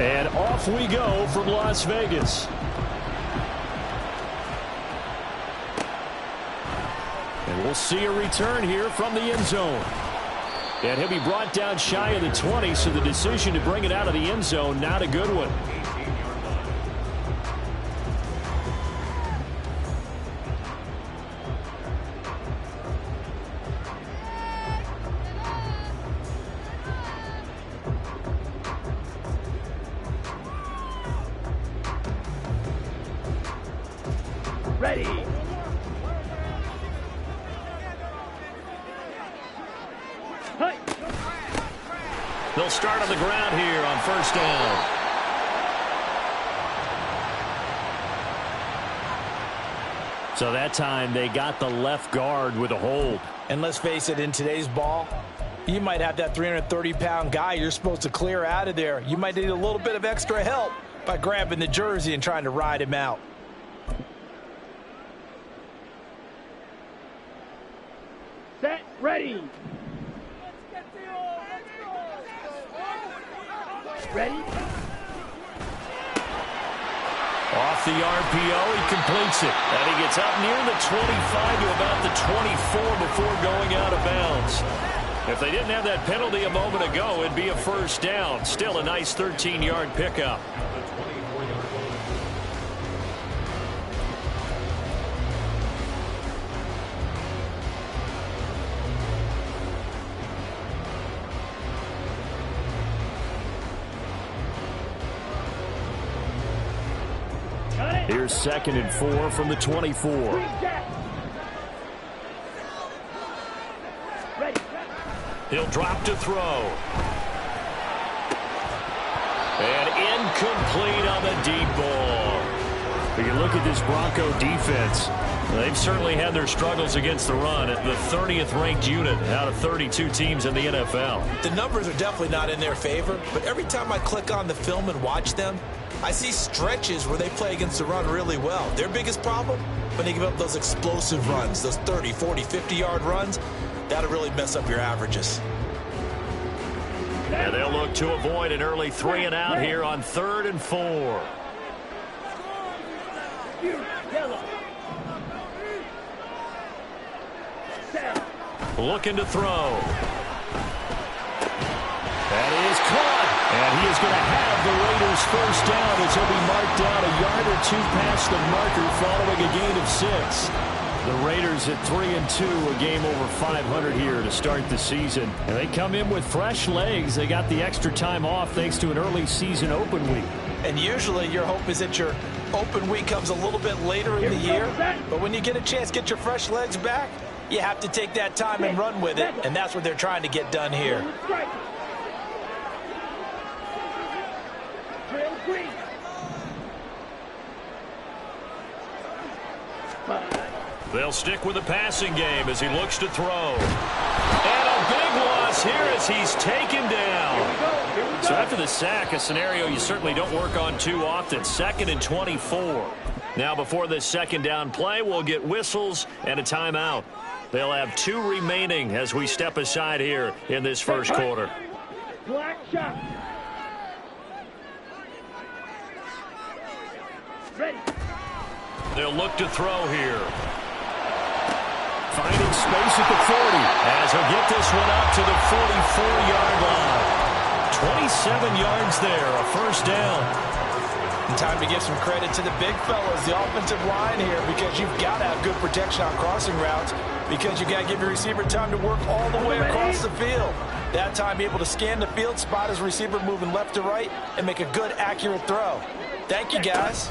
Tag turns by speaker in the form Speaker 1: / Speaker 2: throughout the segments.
Speaker 1: And off we go from Las Vegas. And we'll see a return here from the end zone. And he'll be brought down shy of the 20, so the decision to bring it out of the end zone, not a good one.
Speaker 2: Ready.
Speaker 1: They'll start on the ground here on first down. So that time they got the left guard with a hold.
Speaker 3: And let's face it, in today's ball, you might have that 330-pound guy you're supposed to clear out of there. You might need a little bit of extra help by grabbing the jersey and trying to ride him out.
Speaker 2: Set, ready. Ready?
Speaker 1: Off the RPO, he completes it. And he gets up near the 25 to about the 24 before going out of bounds. If they didn't have that penalty a moment ago, it'd be a first down. Still a nice 13-yard pickup. Here's 2nd and 4 from the 24. He'll drop to throw. And incomplete on the deep ball. But you look at this Bronco defense, they've certainly had their struggles against the run. At the 30th ranked unit out of 32 teams in the NFL.
Speaker 3: The numbers are definitely not in their favor, but every time I click on the film and watch them, I see stretches where they play against the run really well. Their biggest problem, when they give up those explosive runs, those 30, 40, 50-yard runs, that'll really mess up your averages.
Speaker 1: And they'll look to avoid an early 3 and out here on 3rd and 4. Looking to throw. That is caught. And he is going to have the Raiders first down as he'll be marked down a yard or two past the marker following a gain of 6. The Raiders at 3-2, a game over 500 here to start the season. And they come in with fresh legs. They got the extra time off thanks to an early season open week.
Speaker 3: And usually your hope is that your open week comes a little bit later in the year. But when you get a chance to get your fresh legs back, you have to take that time and run with it. And that's what they're trying to get done here.
Speaker 1: They'll stick with the passing game as he looks to throw. And a big loss here as he's taken down. So after the sack, a scenario you certainly don't work on too often. 2nd and 24. Now before this second down play, we'll get whistles and a timeout. They'll have 2 remaining as we step aside here in this first quarter.
Speaker 2: Black shot. Ready.
Speaker 1: They'll look to throw here. Finding space at the 40 as he'll get this one up to the 44-yard line. 27 yards there, a first down.
Speaker 3: And time to give some credit to the big fellas, the offensive line here, because you've got to have good protection on crossing routes, because you've got to give your receiver time to work all the way across the field. That time, be able to scan the field, spot his receiver moving left to right, and make a good, accurate throw. Thank you, guys.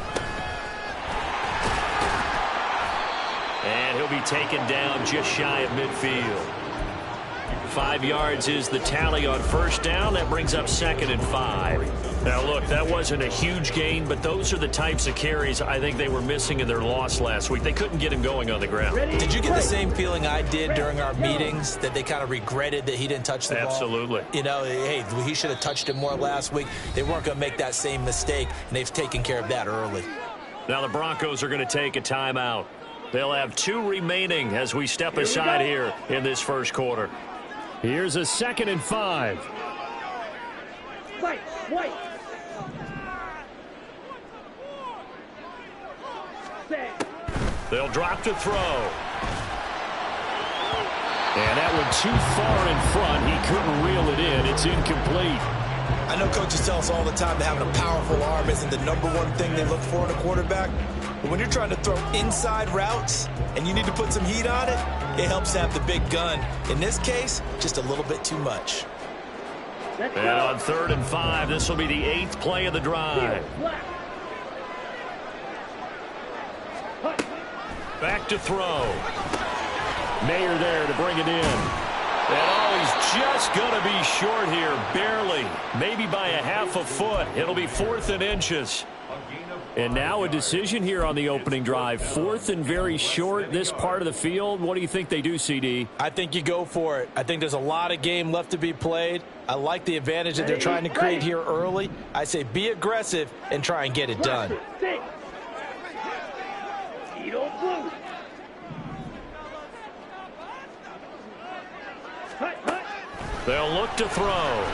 Speaker 1: And he'll be taken down just shy of midfield. 5 yards is the tally on first down. That brings up 2nd and 5. Now, look, that wasn't a huge gain, but those are the types of carries I think they were missing in their loss last week. They couldn't get him going on the ground.
Speaker 3: Did you get the same feeling I did during our meetings, that they kind of regretted that he didn't touch the ball?
Speaker 1: Absolutely.
Speaker 3: You know, hey, he should have touched it more last week. They weren't going to make that same mistake, and they've taken care of that early.
Speaker 1: Now the Broncos are going to take a timeout. They'll have 2 remaining as we step aside here in this first quarter. Here's a 2nd and 5.
Speaker 2: White.
Speaker 1: They'll drop to throw. And that went too far in front. He couldn't reel it in. It's incomplete.
Speaker 3: I know coaches tell us all the time that having a powerful arm isn't the #1 thing they look for in a quarterback. But when you're trying to throw inside routes and you need to put some heat on it, it helps to have the big gun. In this case, just a little bit too much.
Speaker 1: And on 3rd and 5, this will be the 8th play of the drive. Back to throw. Mayer there to bring it in. And oh, he's just going to be short here, barely. Maybe by a half a foot. It'll be 4th and inches. And now a decision here on the opening drive. 4th and very short, this part of the field. What do you think they do, CD?
Speaker 3: I think you go for it. I think there's a lot of game left to be played. I like the advantage that they're trying to create here early. I say be aggressive and try and get it done.
Speaker 1: They'll look to throw.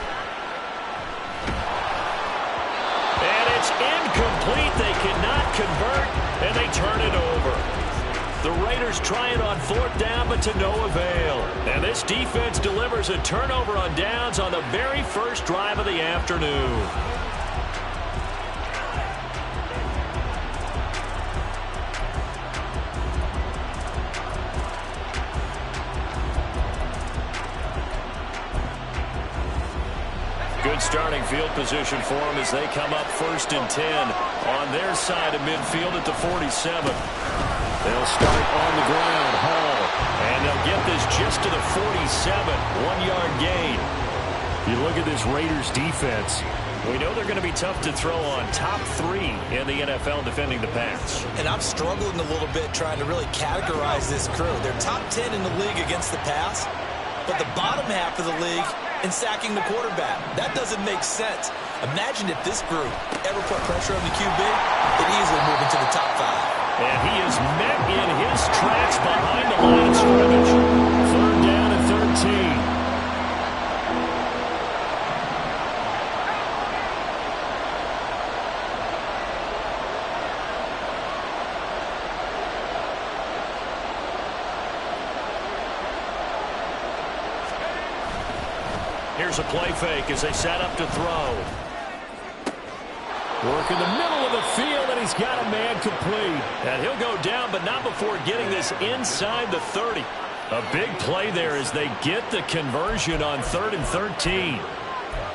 Speaker 1: And it's incomplete. They cannot convert, and they turn it over. The Raiders try it on 4th down, but to no avail. And this defense delivers a turnover on downs on the very first drive of the afternoon. Good starting field position for them as they come up 1st and 10 on their side of midfield at the 47. They'll start on the ground, Hall, and they'll get this just to the 47, 1-yard gain. You look at this Raiders defense. We know they're going to be tough to throw on. Top 3 in the NFL defending the pass.
Speaker 3: And I'm struggling a little bit trying to really categorize this crew. They're top 10 in the league against the pass, but the bottom half of the league in sacking the quarterback. That doesn't make sense. Imagine if this group ever put pressure on the QB, they'd easily move into the top 5.
Speaker 1: And he is met in his tracks behind the line of scrimmage. 3rd down and 13. Here's a play fake as they set up to throw. Work in the middle of the field, and he's got a man complete. And he'll go down, but not before getting this inside the 30. A big play there as they get the conversion on 3rd and 13.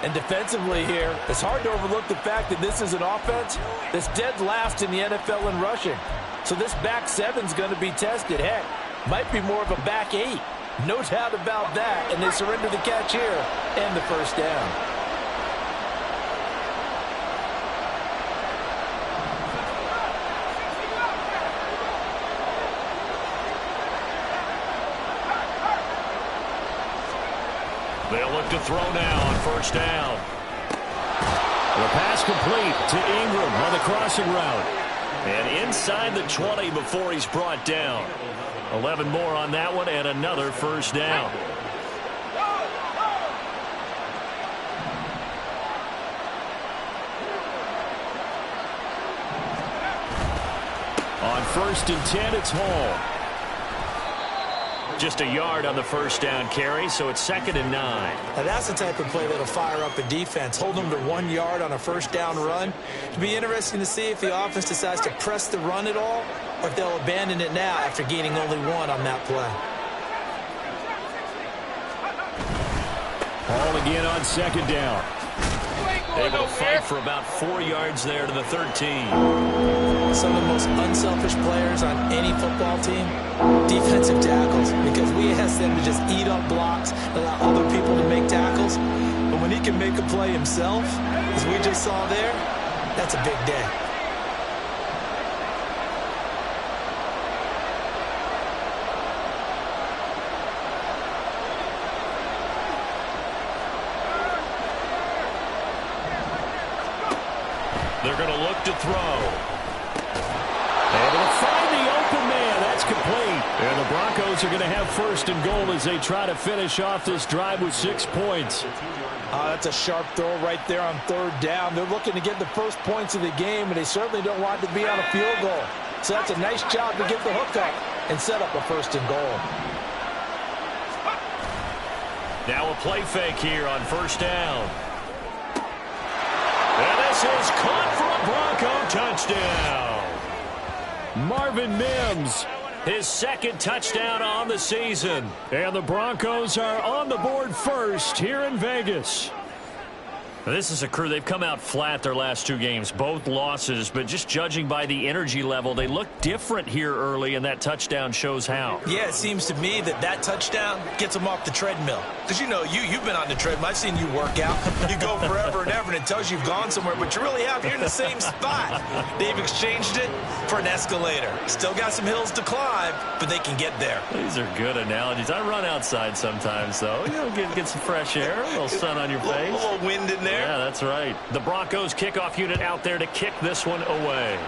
Speaker 3: And defensively here, it's hard to overlook the fact that this is an offense that's dead last in the NFL in rushing. So this back 7's going to be tested. Heck, might be more of a back 8. No doubt about that, and they surrender the catch here and the 1st down.
Speaker 1: They'll look to throw now on 1st down. The pass complete to Ingram on the crossing route. And inside the 20 before he's brought down. 11 more on that one and another 1st down. On 1st and 10, it's Hall. Just a yard on the 1st down carry, so it's 2nd and 9.
Speaker 3: Now that's the type of play that'll fire up a defense. Hold them to 1 yard on a 1st down run. It'll be interesting to see if the offense decides to press the run at all, or if they'll abandon it now after gaining only 1 on that play.
Speaker 1: Hall again on 2nd down. Able to fight for about 4 yards there to the 13.
Speaker 3: Some of the most unselfish players on any football team, defensive tackles, because we ask them to just eat up blocks, allow other people to make tackles. But when he can make a play himself, as we just saw there, that's a big day.
Speaker 1: They're going to look to throw. Able to find the open man. That's complete. And the Broncos are going to have 1st and goal as they try to finish off this drive with 6 points.
Speaker 3: That's a sharp throw right there on 3rd down. They're looking to get the first points of the game, and they certainly don't want to be on a field goal. So that's a nice job to get the hook up and set up a 1st and goal.
Speaker 1: Now a play fake here on 1st down. And this is caught for a Bronco touchdown. Marvin Mims, his 2nd touchdown on the season. And the Broncos are on the board first here in Vegas. This is a crew. They've come out flat their last 2 games, both losses, but just judging by the energy level, they look different here early, and that touchdown shows how.
Speaker 3: Yeah, it seems to me that touchdown gets them off the treadmill. Because, you know, you've been on the treadmill. I've seen you work out. You go forever and ever, and it tells you you've gone somewhere, but you really have. You're in the same spot. They've exchanged it for an escalator. Still got some hills to climb, but they can get there.
Speaker 1: These are good analogies. I run outside sometimes, though. You know, get some fresh air, a little sun on your face.
Speaker 3: A little wind in there.
Speaker 1: Yeah, that's right. The Broncos kickoff unit out there to kick this one away.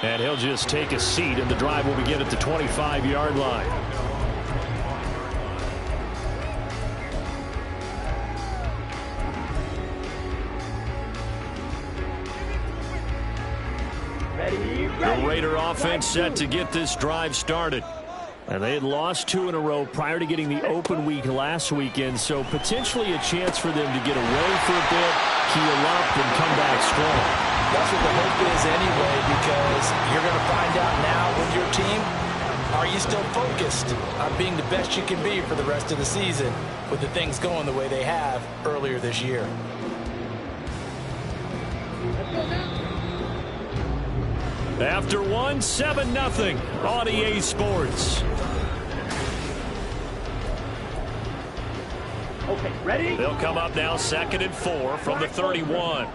Speaker 1: And he'll just take a seat, and the drive will begin at the 25-yard line. The Raider offense set to get this drive started. And they had lost 2 in a row prior to getting the open week last weekend, so potentially a chance for them to get away for a bit, heal up, and come back strong.
Speaker 3: That's what the hope is anyway, because you're going to find out now with your team, are you still focused on being the best you can be for the rest of the season with the things going the way they have earlier this year?
Speaker 1: After 7-0 on EA Sports.
Speaker 2: Okay, ready?
Speaker 1: They'll come up now 2nd and 4 from the 31.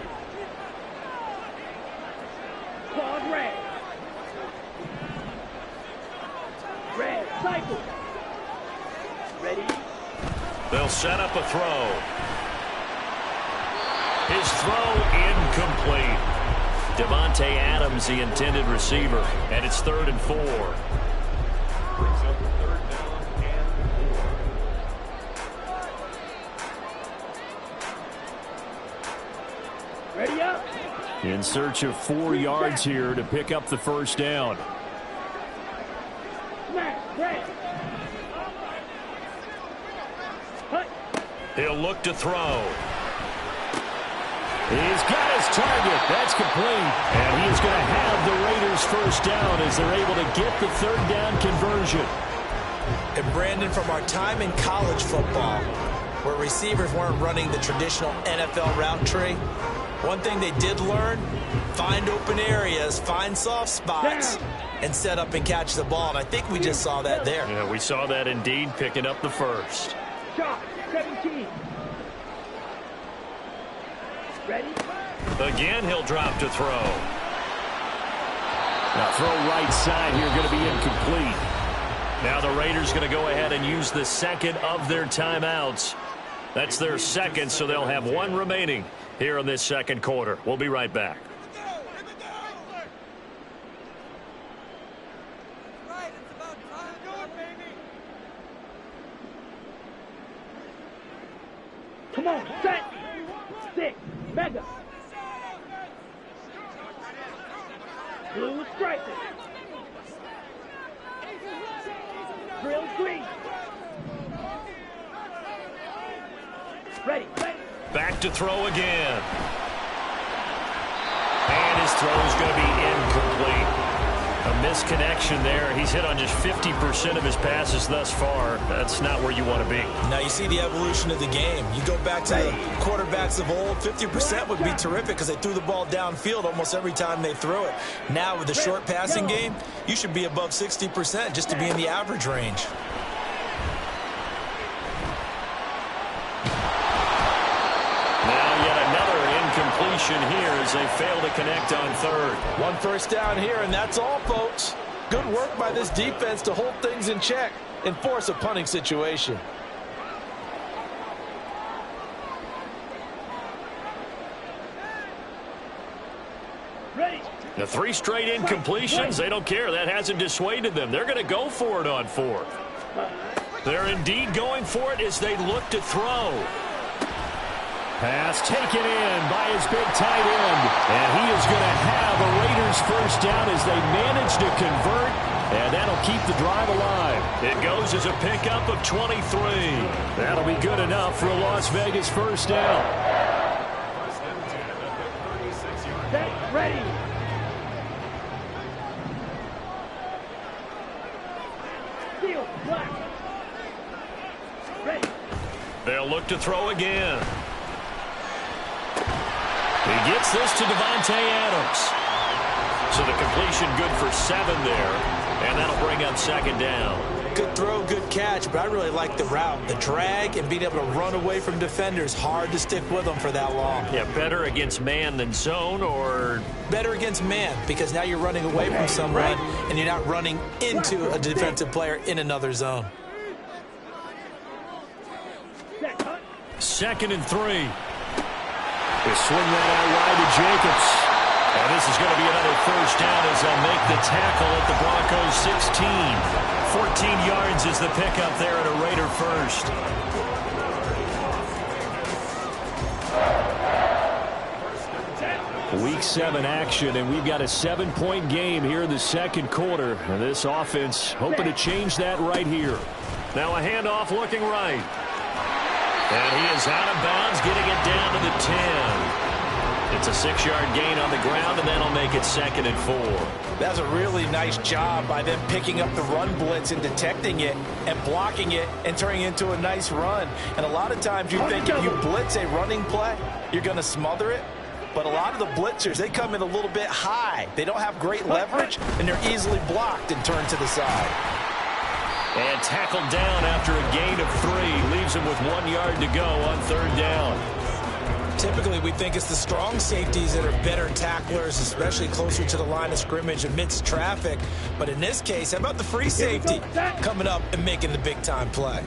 Speaker 2: Claude red. Red, cycle. Ready?
Speaker 1: They'll set up a throw. His throw incomplete. Devontae Adams, the intended receiver, and it's 3rd and 4.
Speaker 4: Brings up 3rd down and 4.
Speaker 2: Ready up.
Speaker 1: In search of 4 yards here to pick up the 1st down.
Speaker 2: Smash, red. Hut.
Speaker 1: He'll look to throw. He's got his target. That's complete. And he is going to have the Raiders 1st down as they're able to get the 3rd down conversion.
Speaker 3: And Brandon, from our time in college football, where receivers weren't running the traditional NFL route tree, one thing they did learn, find open areas, find soft spots, and set up and catch the ball. And I think we just saw that there.
Speaker 1: Yeah, we saw that indeed, picking up the 1st.
Speaker 2: Shot, 17. Ready?
Speaker 1: Again, he'll drop to throw. Now throw right side here, going to be incomplete. Now the Raiders going to go ahead and use the 2nd of their timeouts. That's their 2nd, so they'll have 1 remaining here in this 2nd quarter. We'll be right back.
Speaker 2: Come on, set. 6, mega. Blue striker. Drill green. Ready, ready.
Speaker 1: Back to throw again. And his throw is going to be incomplete. A misconnection there. He's hit on just 50% of his passes thus far. That's not where you want to be.
Speaker 3: Now you see the evolution of the game. You go back to the quarterbacks of old, 50% would be terrific because they threw the ball downfield almost every time they threw it. Now with the short passing game, you should be above 60% just to be in the average range.
Speaker 1: Completion here as they fail to connect on 3rd.
Speaker 3: 1 1st down here, and that's all, folks. Good work by this defense to hold things in check and force a punting situation.
Speaker 2: Ready.
Speaker 1: The 3 straight incompletions, they don't care. That hasn't dissuaded them. They're going to go for it on 4th. They're indeed going for it as they look to throw. Pass taken in by his big tight end. And he is going to have a Raiders first down as they manage to convert. And that'll keep the drive alive. It goes as a pickup of 23. That'll be good enough for a Las Vegas first down.
Speaker 2: Set, ready. Field, black. Ready.
Speaker 1: They'll look to throw again. He gets this to Devontae Adams. So the completion good for 7 there. And that'll bring up second down.
Speaker 3: Good throw, good catch, but I really like the route. The drag and being able to run away from defenders. Hard to stick with them for that long.
Speaker 1: Yeah, better against man than zone, or?
Speaker 3: Better against man, because now you're running away from someone and you're not running into a defensive player in another zone.
Speaker 1: Second and 3. They swing that out wide to Jacobs. And this is going to be another first down as they'll make the tackle at the Broncos 16. 14 yards is the pickup there at a Raider first. Week 7 action, and we've got a 7-point game here in the second quarter. And this offense hoping to change that right here. Now a handoff looking right. And he is out of bounds, getting it down to the 10. It's a 6-yard gain on the ground, and that'll make it second and 4.
Speaker 3: That's a really nice job by them picking up the run blitz and detecting it and blocking it and turning it into a nice run. And a lot of times you think if you blitz a running play, you're going to smother it. But a lot of the blitzers, they come in a little bit high. They don't have great leverage, and they're easily blocked and turned to the side.
Speaker 1: And tackled down after a gain of 3. Leaves him with 1 yard to go on third down.
Speaker 3: Typically, we think it's the strong safeties that are better tacklers, especially closer to the line of scrimmage amidst traffic. But in this case, how about the free safety coming up and making the big-time play?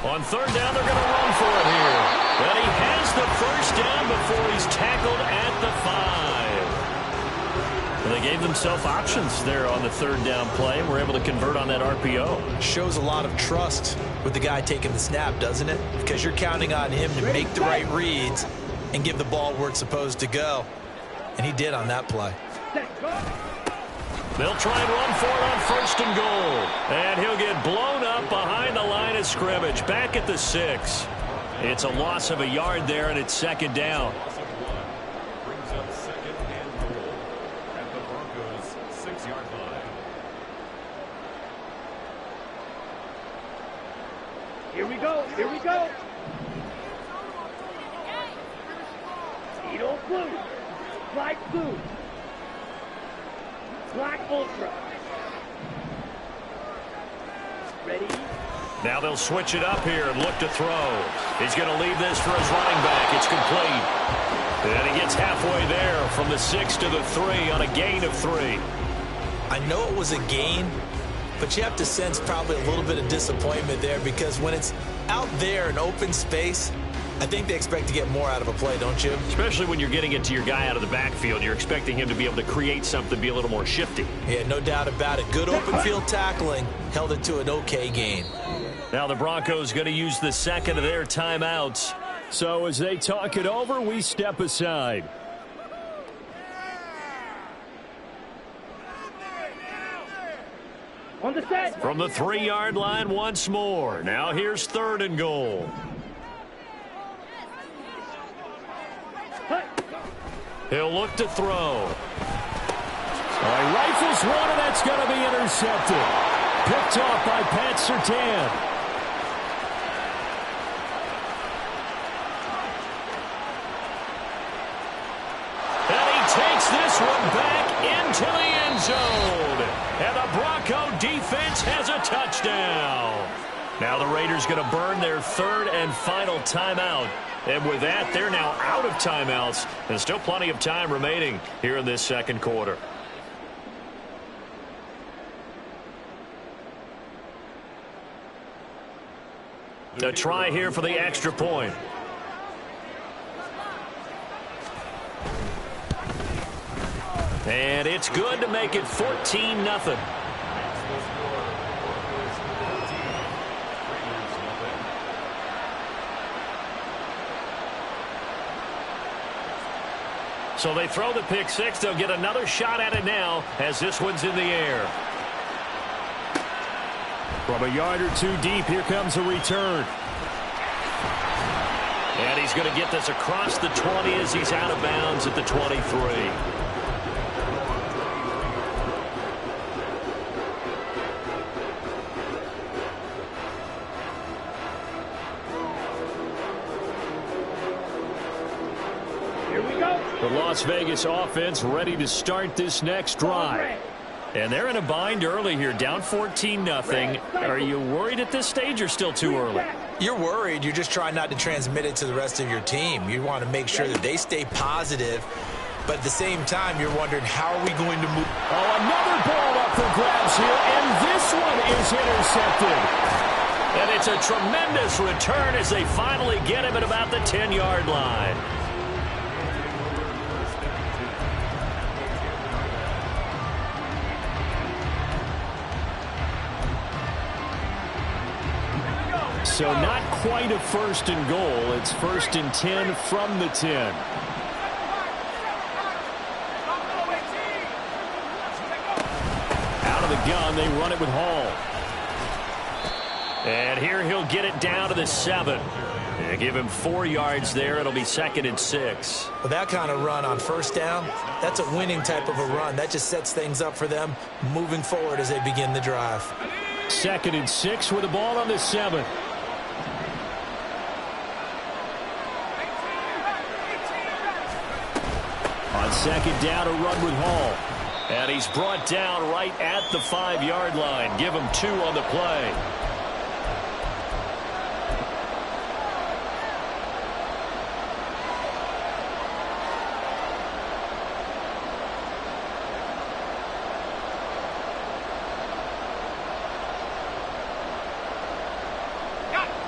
Speaker 1: On third down, they're going to run for it here. But he has the first down before he's tackled at the 5. They gave themselves options there on the third down play and were able to convert on that RPO.
Speaker 3: Shows a lot of trust with the guy taking the snap, doesn't it? Because you're counting on him to make the right reads and give the ball where it's supposed to go. And he did on that play.
Speaker 1: They'll try and run for it on first and goal. And he'll get blown up behind the line of scrimmage. Back at the 6. It's a loss of a yard there, and it's second down.
Speaker 2: Here we go. Here we go. Speedo blue. Black blue. Black ultra. Ready?
Speaker 1: Now they'll switch it up here and look to throw. He's going to leave this for his running back. It's complete. And he gets halfway there from the 6 to the 3 on a gain of 3.
Speaker 3: I know it was a gain, but you have to sense probably a little bit of disappointment there, because when it's out there in open space, I think they expect to get more out of a play, don't you?
Speaker 1: Especially when you're getting it to your guy out of the backfield. You're expecting him to be able to create something, be a little more shifty.
Speaker 3: Yeah, no doubt about it. Good open field tackling held it to an okay gain.
Speaker 1: Now the Broncos going to use the second of their timeouts. So as they talk it over, we step aside.
Speaker 2: On the set.
Speaker 1: From the 3-yard line once more. Now here's third and goal. He'll look to throw. He rifles one, and that's going to be intercepted. Picked off by Pat Surtain. And he takes this one back into the end zone. And the Bronco defense has a touchdown. Now the Raiders going to burn their third and final timeout. And with that, they're now out of timeouts. And still plenty of time remaining here in this second quarter. A try here for the extra point. And it's good to make it 14-0. So they throw the pick six. They'll get another shot at it now as this one's in the air. From a yard or two deep, here comes a return. And he's going to get this across the 20 as he's out of bounds at the 23. The Las Vegas offense ready to start this next drive. And they're in a bind early here, down 14-0. Are you worried at this stage or still too early?
Speaker 3: You're worried. You're just trying not to transmit it to the rest of your team. You want to make sure that they stay positive. But at the same time, you're wondering, how are we going to move?
Speaker 1: Oh, another ball up for grabs here, and this one is intercepted. And it's a tremendous return as they finally get him at about the 10-yard line. So not quite a first and goal. It's first and 10 from the 10. Out of the gun, they run it with Hall. And here he'll get it down to the 7. They give him 4 yards there. It'll be 2nd and 6.
Speaker 3: With that kind of run on first down, that's a winning type of a run. That just sets things up for them moving forward as they begin the drive.
Speaker 1: 2nd and 6 with the ball on the 7. On second down, a run with Hall. And he's brought down right at the 5-yard line. Give him 2 on the play.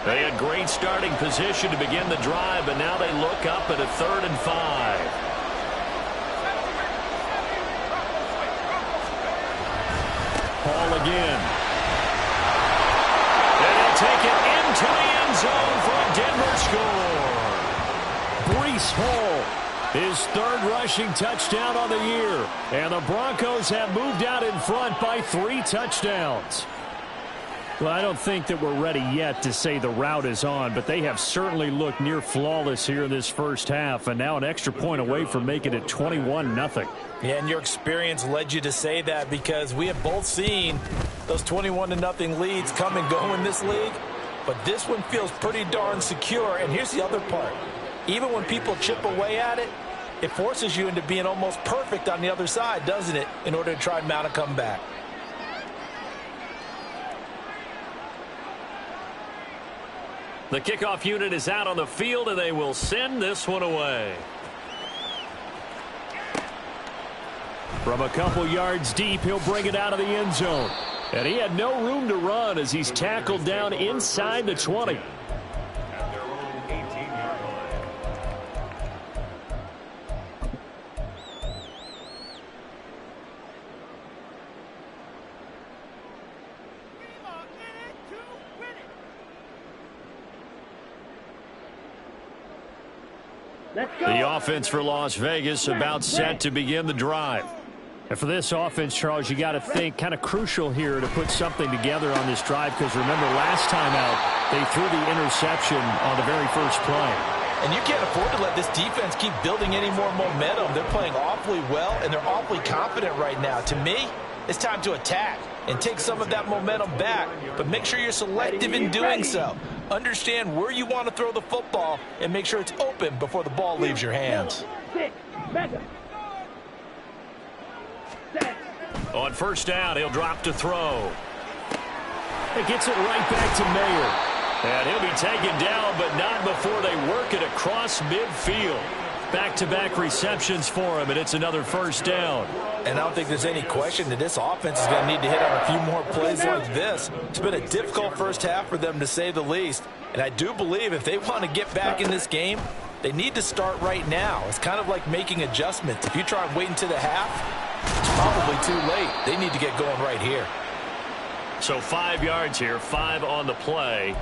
Speaker 1: They had great starting position to begin the drive, but now they look up at a 3rd and 5. Hall again. And he'll take it into the end zone for a Denver score. Breece Hall, his 3rd rushing touchdown on the year. And the Broncos have moved out in front by 3 touchdowns. Well, I don't think that we're ready yet to say the route is on, but they have certainly looked near flawless here in this first half, and now an extra point away from making it 21-0.
Speaker 3: Yeah, and your experience led you to say that, because we have both seen those 21-0 leads come and go in this league, but this one feels pretty darn secure. And here's the other part. Even when people chip away at it, it forces you into being almost perfect on the other side, doesn't it, in order to try and mount a comeback.
Speaker 1: The kickoff unit is out on the field, and they will send this one away. From a couple yards deep, he'll bring it out of the end zone. And he had no room to run as he's tackled down inside the 20.
Speaker 4: At their own 18-yard line.
Speaker 2: Let's go.
Speaker 1: The offense for Las Vegas about set to begin the drive. And for this offense, Charles, you got to think kind of crucial here to put something together on this drive, because remember last time out they threw the interception on the very first play.
Speaker 3: And you can't afford to let this defense keep building any more momentum. They're playing awfully well, and they're awfully confident right now. To me, it's time to attack and take some of that momentum back, but make sure you're selective in doing so. Understand where you want to throw the football and make sure it's open before the ball leaves your hands.
Speaker 2: 6, mega.
Speaker 1: On first down, he'll drop to throw. He gets it right back to Mayer. And he'll be taken down, but not before they work it across midfield. Back-to-back receptions for him, and it's another first down.
Speaker 3: And I don't think there's any question that this offense is going to need to hit on a few more plays like this. It's been a difficult first half for them, to say the least. And I do believe if they want to get back in this game, they need to start right now. It's kind of like making adjustments. If you try and wait until the half, it's probably too late. They need to get going right here.
Speaker 1: So 5 yards here, 5 on the play,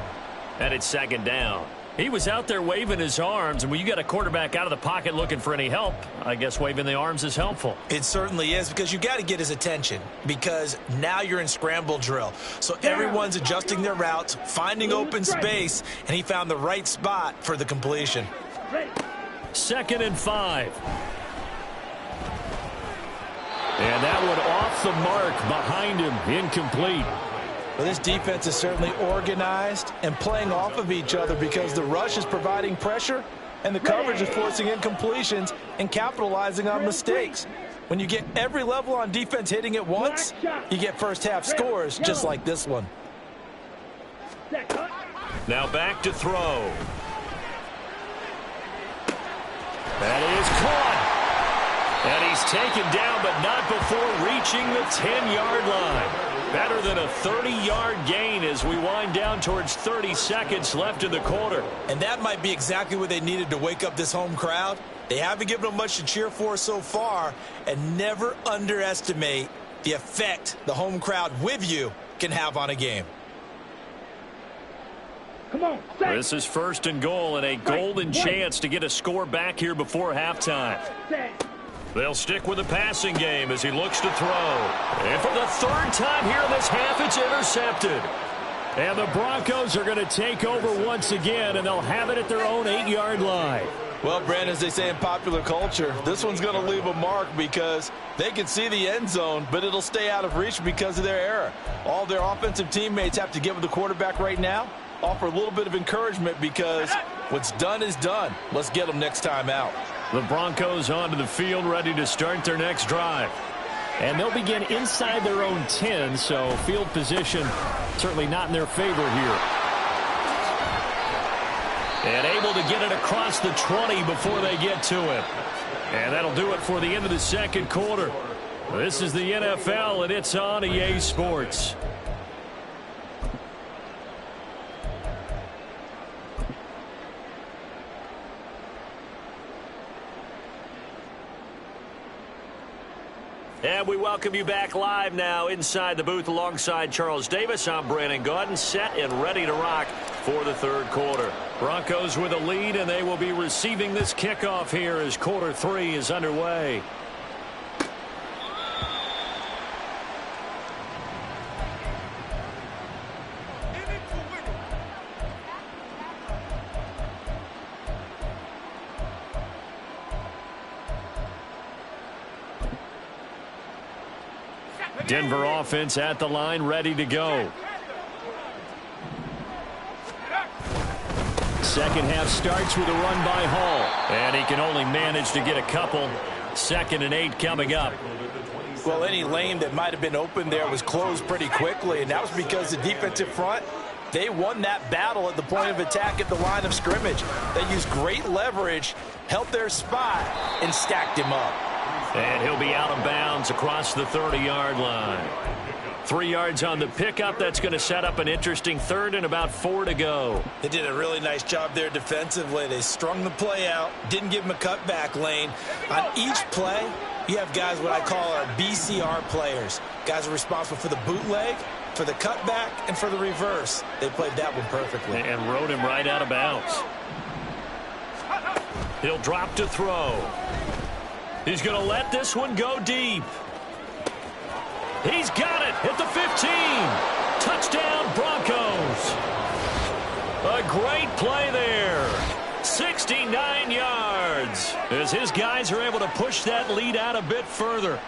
Speaker 1: and it's second down. He was out there waving his arms, and when you got a quarterback out of the pocket looking for any help, I guess waving the arms is helpful.
Speaker 3: It certainly is, because you got to get his attention, because now you're in scramble drill. So everyone's adjusting their routes, finding open space, and he found the right spot for the completion.
Speaker 1: 2nd and 5. And that one off the mark behind him, incomplete.
Speaker 3: Well, this defense is certainly organized and playing off of each other, because the rush is providing pressure and the coverage is forcing incompletions and capitalizing on mistakes. When you get every level on defense hitting at once, you get first half scores just like this one.
Speaker 1: Now back to throw. That is caught. And he's taken down, but not before reaching the 10-yard line. Better than a 30-yard gain as we wind down towards 30 seconds left in the quarter.
Speaker 3: And that might be exactly what they needed to wake up this home crowd. They haven't given them much to cheer for so far, and never underestimate the effect the home crowd with you can have on a game.
Speaker 2: Come on,
Speaker 1: this is 1st and goal, and a golden chance to get a score back here before halftime. They'll stick with the passing game as he looks to throw. And for the 3rd time here in this half, it's intercepted. And the Broncos are going to take over once again, and they'll have it at their own 8-yard line.
Speaker 3: Well, Brandon, as they say in popular culture, this one's going to leave a mark, because they can see the end zone, but it'll stay out of reach because of their error. All their offensive teammates have to get with the quarterback right now, offer a little bit of encouragement, because what's done is done. Let's get them next time out.
Speaker 1: The Broncos onto the field, ready to start their next drive. And they'll begin inside their own 10, so field position certainly not in their favor here. And able to get it across the 20 before they get to him. And that'll do it for the end of the 2nd quarter. This is the NFL, and it's on EA Sports. And we welcome you back live now inside the booth alongside Charles Davis. I'm Brandon Gaudin, set and ready to rock for the 3rd quarter. Broncos with a lead, and they will be receiving this kickoff here as quarter 3 is underway. Denver offense at the line, ready to go. 2nd half starts with a run by Hall. And he can only manage to get a couple. 2nd and 8 coming up.
Speaker 3: Well, any lane that might have been open there was closed pretty quickly, and that was because the defensive front, they won that battle at the point of attack at the line of scrimmage. They used great leverage, held their spot, and stacked him up.
Speaker 1: And he'll be out of bounds across the 30-yard line. 3 yards on the pickup. That's going to set up an interesting 3rd and about 4 to go.
Speaker 3: They did a really nice job there defensively. They strung the play out, didn't give him a cutback lane. On each play, you have guys what I call our BCR players. Guys are responsible for the bootleg, for the cutback, and for the reverse. They played that one perfectly.
Speaker 1: And rode him right out of bounds. He'll drop to throw. He's going to let this one go deep. He's got it at the 15. Touchdown, Broncos. A great play there. 69 yards as his guys are able to push that lead out a bit further.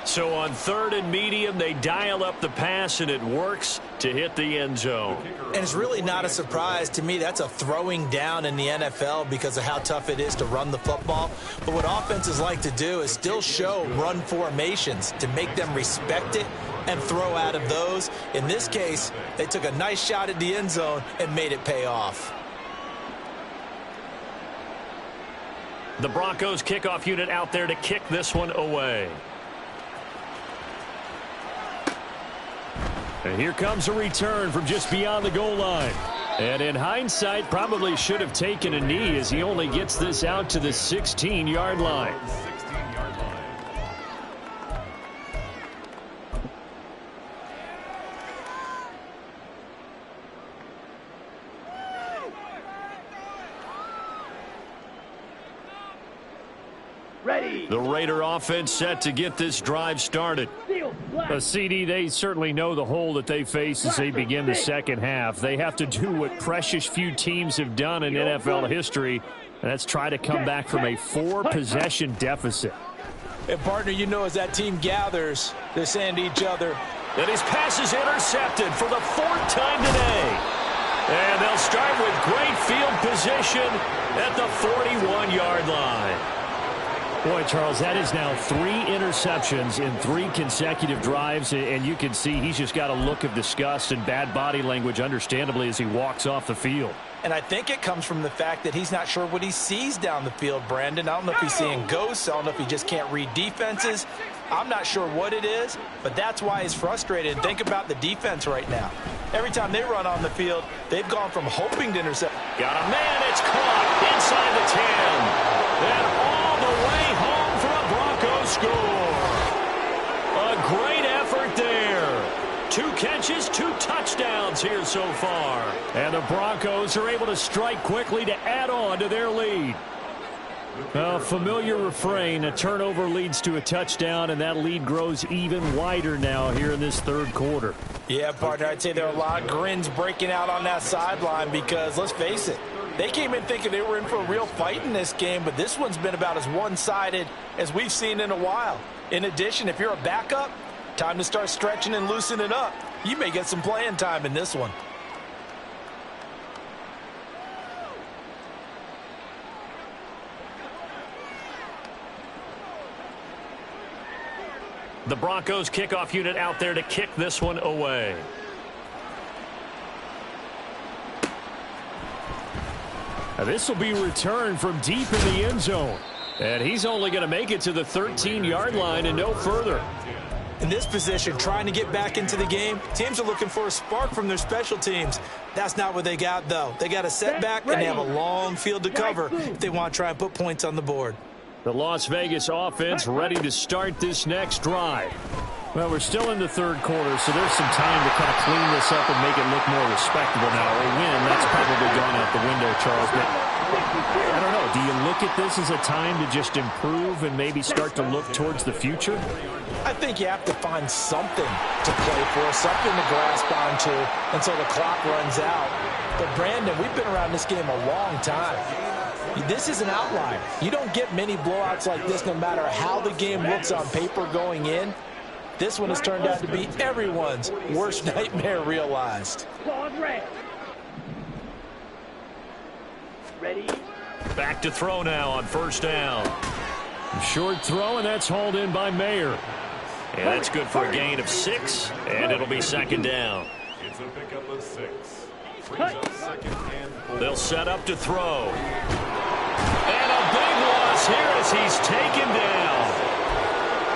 Speaker 1: So on 3rd and medium, they dial up the pass, and it works to hit the end zone.
Speaker 3: And it's really not a surprise to me. That's a throwing down in the NFL because of how tough it is to run the football. But what offenses like to do is still show run formations to make them respect it and throw out of those. In this case, they took a nice shot at the end zone and made it pay off.
Speaker 1: The Broncos kickoff unit out there to kick this one away. And here comes a return from just beyond the goal line. And in hindsight, probably should have taken a knee as he only gets this out to the 16-yard line.
Speaker 2: Ready.
Speaker 1: The Raider offense set to get this drive started.
Speaker 2: Seal. Black.
Speaker 5: CD, they certainly know the hole that they face as they begin the second half. They have to do what precious few teams have done in NFL history, and that's try to come back from a 4-possession deficit.
Speaker 3: And, partner, you know as that team gathers, they're saying to each other,
Speaker 1: And his pass is intercepted for the 4th time today. And they'll start with great field position at the 41-yard line.
Speaker 5: Boy, Charles, that is now 3 interceptions in 3 consecutive drives, and you can see he's just got a look of disgust and bad body language, understandably, as he walks off the field.
Speaker 3: and I think it comes from the fact that he's not sure what he sees down the field, Brandon. I don't know if he's seeing ghosts. I don't know if he just can't read defenses. I'm not sure what it is, but that's why he's frustrated. And think about the defense right now. Every time they run on the field, they've gone from hoping to intercept.
Speaker 1: Got a man, it's caught inside the 10. And all the way home for a Broncos score. A great effort there. 2 catches, 2 touchdowns here so far.
Speaker 5: And the Broncos are able to strike quickly to add on to their lead. A familiar refrain, a turnover leads to a touchdown, and that lead grows even wider now here in this third quarter.
Speaker 3: Yeah, partner, I'd say there are a lot of grins breaking out on that sideline because, let's face it, they came in thinking they were in for a real fight in this game, but this one's been about as one-sided as we've seen in a while. In addition, if you're a backup, time to start stretching and loosening up. You may get some playing time in this one.
Speaker 1: The Broncos kickoff unit out there to kick this one away.
Speaker 5: Now this will be returned from deep in the end zone. And he's only going to make it to the 13-yard line and no further.
Speaker 3: In this position, trying to get back into the game, teams are looking for a spark from their special teams. That's not what they got, though. They got a setback, and they have a long field to cover if they want to try and put points on the board.
Speaker 5: The Las Vegas offense ready to start this next drive. Well, we're still in the third quarter, so there's some time to kind of clean this up and make it look more respectable now. A win, that's probably gone out the window, Charles. But I don't know. Do you look at this as a time to just improve and maybe start to look towards the future?
Speaker 3: I think you have to find something to play for, something to grasp onto until the clock runs out. But, Brandon, we've been around this game a long time. This is an outlier. You don't get many blowouts like this no matter how the game looks on paper going in. This one has turned out to be everyone's worst nightmare realized.
Speaker 2: Ready?
Speaker 1: Back to throw now on first down.
Speaker 5: Short throw, and that's hauled in by Mayer.
Speaker 1: And that's good for a gain of 6, and it'll be second down.
Speaker 4: It's a pickup of 6. Brings up second and 4.
Speaker 1: They'll set up to throw. And a big loss here as he's taken down.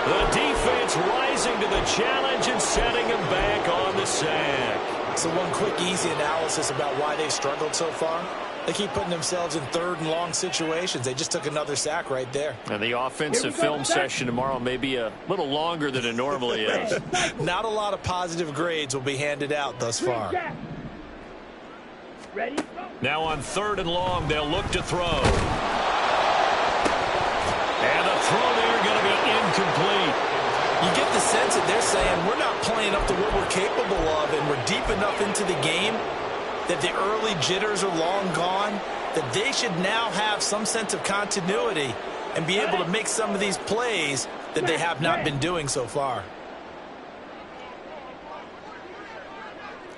Speaker 1: The defense rising to the challenge and setting him back on the sack.
Speaker 3: So one quick, easy analysis about why they've struggled so far. They keep putting themselves in third and long situations. They just took another sack right there.
Speaker 1: And the offensive film session tomorrow may be a little longer than it normally is.
Speaker 3: Not a lot of positive grades will be handed out thus far.
Speaker 2: Ready?
Speaker 1: Now on third and long, they'll look to throw. And the throw there going to be incomplete.
Speaker 3: You get the sense that they're saying we're not playing up to what we're capable of, and we're deep enough into the game that the early jitters are long gone, that they should now have some sense of continuity and be able to make some of these plays that they have not been doing so far.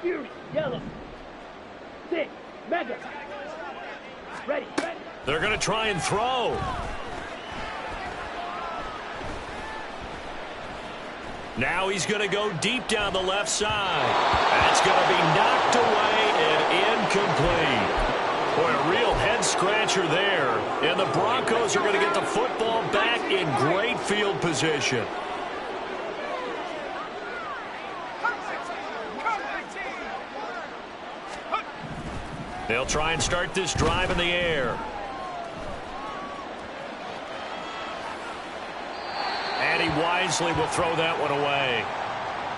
Speaker 2: Fierce yellow. 6. Mega. Ready.
Speaker 1: They're going to try and throw. Now he's going to go deep down the left side. That's going to be knocked away and incomplete. Boy, a real head-scratcher there. And the Broncos are going to get the football back in great field position. They'll try and start this drive in the air. And he wisely will throw that one away.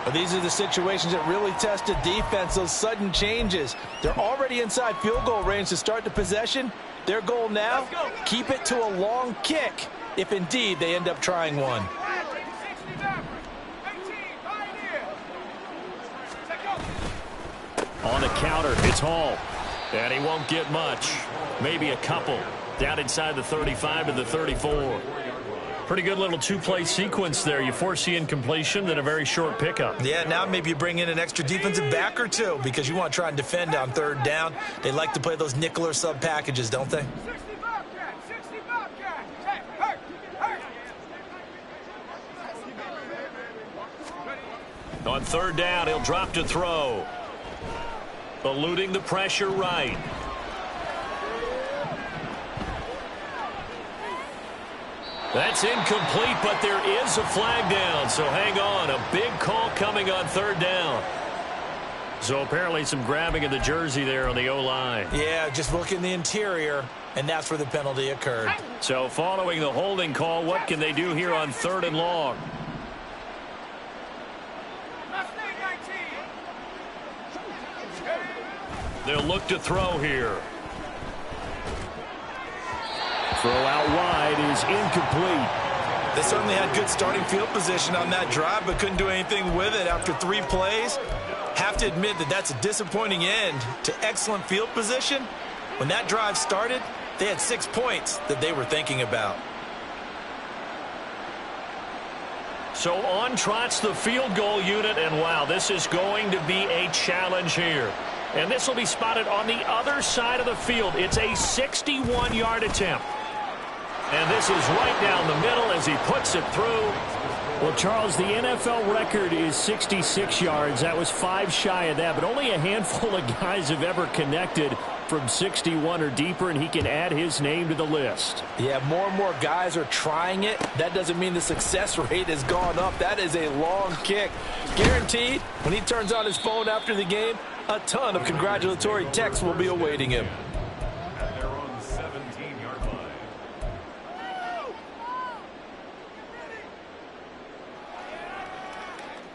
Speaker 3: Well, these are the situations that really test a defense, those sudden changes. They're already inside field goal range to start the possession. Their goal now, keep it to a long kick. if indeed they end up trying one.
Speaker 5: On the counter, it's Hall. And he won't get much. Maybe a couple. Down inside the 35 to the 34. Pretty good little two-play sequence there. You foresee incompletion, then a very short pickup.
Speaker 3: Yeah, now maybe you bring in an extra defensive back or two because you want to try and defend on third down. They like to play those nickel or sub packages, don't they?
Speaker 1: On third down, he'll drop to throw. Eluding the pressure right. That's incomplete, but there is a flag down, so hang on. A big call coming on third down. So apparently some grabbing of the jersey there on the O-line.
Speaker 3: Yeah, just look in the interior, and that's where the penalty occurred.
Speaker 1: So following the holding call, what can they do here on third and long? They'll look to throw here.
Speaker 5: Throw out wide is incomplete.
Speaker 3: They certainly had good starting field position on that drive, but couldn't do anything with it after 3 plays. Have to admit that that's a disappointing end to excellent field position. When that drive started, they had 6 points that they were thinking about.
Speaker 1: So on trots the field goal unit, and wow, this is going to be a challenge here. And this will be spotted on the other side of the field. It's a 61-yard attempt. And this is right down the middle as he puts it through.
Speaker 5: Well, Charles, the NFL record is 66 yards. That was 5 shy of that, but only a handful of guys have ever connected from 61 or deeper, and he can add his name to the list.
Speaker 3: Yeah, more and more guys are trying it. That doesn't mean the success rate has gone up. That is a long kick. Guaranteed, when he turns on his phone after the game, a ton of congratulatory texts will be awaiting him.
Speaker 4: And they're on the 17-yard line.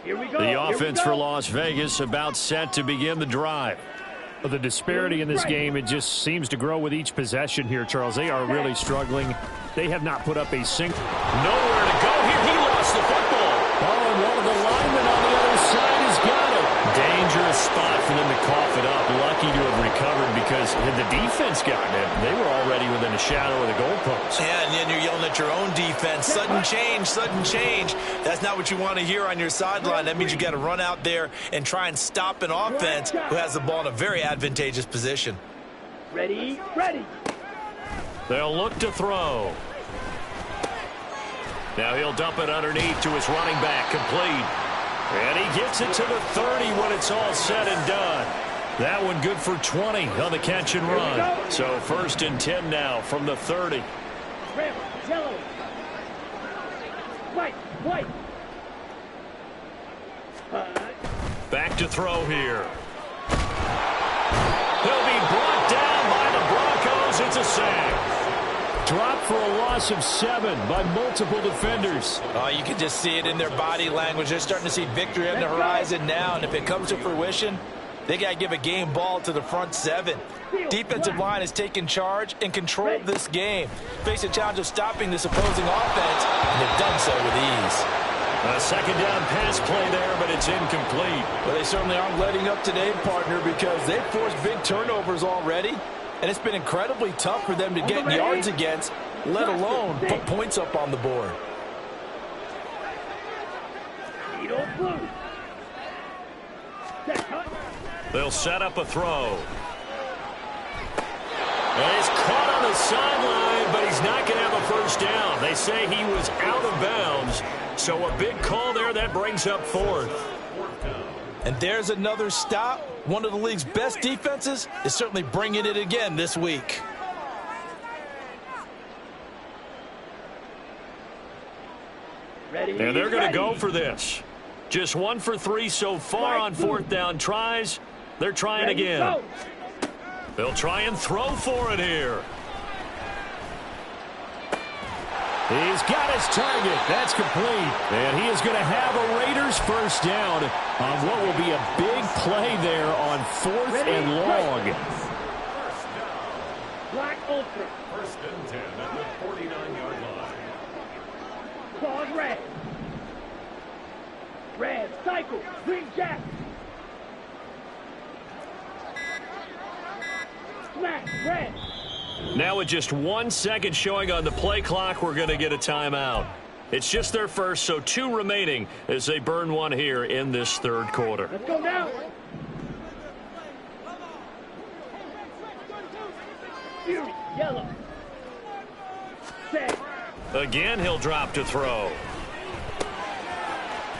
Speaker 2: Here we go.
Speaker 5: The offense for Las Vegas about set to begin the drive. But the disparity in this game, it just seems to grow with each possession here, Charles. They are really struggling. They have not put up a single.
Speaker 1: Nowhere to go here. He lost the football.
Speaker 5: Oh, and one of the linemen on the other side has got it.
Speaker 1: Dangerous spot for them to cough it up. Lucky to have recovered because had the defense gotten it, they were already within a shadow of the goalpost.
Speaker 3: Yeah, and then you're yelling at your own defense. Sudden change, sudden change. That's not what you want to hear on your sideline. That means you got to run out there and try and stop an offense who has the ball in a very advantageous position.
Speaker 2: Ready, ready.
Speaker 1: They'll look to throw. Now he'll dump it underneath to his running back, complete. And he gets it to the 30 when it's all said and done. That one good for 20 on the catch and run. So 1st and 10 now from the 30.
Speaker 2: Red, yellow. White, white.
Speaker 1: Back to throw here. He'll be brought down by the Broncos. It's a sack.
Speaker 5: Drop for a loss of 7 by multiple defenders.
Speaker 3: You can just see it in their body language. They're starting to see victory on the horizon now, and if it comes to fruition, they got to give a game ball to the front 7. Defensive line has taken charge and controlled this game. Face a challenge of stopping this opposing offense, and they've done so with ease.
Speaker 1: A second down pass play there, but it's incomplete.
Speaker 3: Well, they certainly aren't letting up today, partner, because they've forced big turnovers already. And it's been incredibly tough for them to get yards against, let alone put points up on the board.
Speaker 1: They'll set up a throw. And he's caught on the sideline, but he's not going to have a first down. They say he was out of bounds. So a big call there that brings up 4th.
Speaker 3: And there's another stop. One of the league's best defenses is certainly bringing it again this week.
Speaker 2: Ready,
Speaker 1: and they're going to go
Speaker 2: ready.
Speaker 1: for this. Just 1 for 3 so far on 4th down tries. They're trying again.
Speaker 2: Go.
Speaker 1: They'll try and throw for it here.
Speaker 5: He's got his target. That's complete. And he is going to have a Raiders first down on what will be a big play there on 4th and long.
Speaker 2: Black Ultra.
Speaker 4: 1st and 10 at the 49-yard line.
Speaker 2: Pause red. Red, cycle, green jack. Smash, red.
Speaker 1: Now with just 1 second showing on the play clock, we're going to get a timeout. It's just their first, so 2 remaining as they burn one here in this third quarter.
Speaker 2: Let's go now. Fury, yellow. Set.
Speaker 1: Again, he'll drop to throw.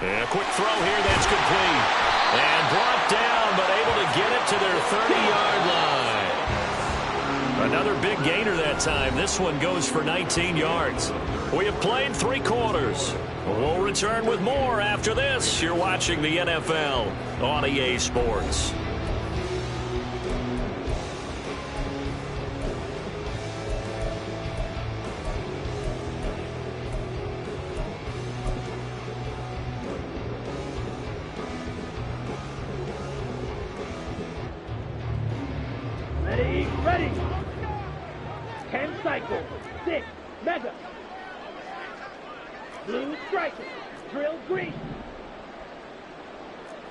Speaker 1: And a quick throw here, that's complete. And brought down, but able to get it to their 30-yard line. Another big gainer that time. This one goes for 19 yards. We have played 3 quarters. We'll return with more after this. You're watching the NFL on EA Sports.
Speaker 2: Ready, ready. 10 cycle, 6, mega. Blue striker, drill green.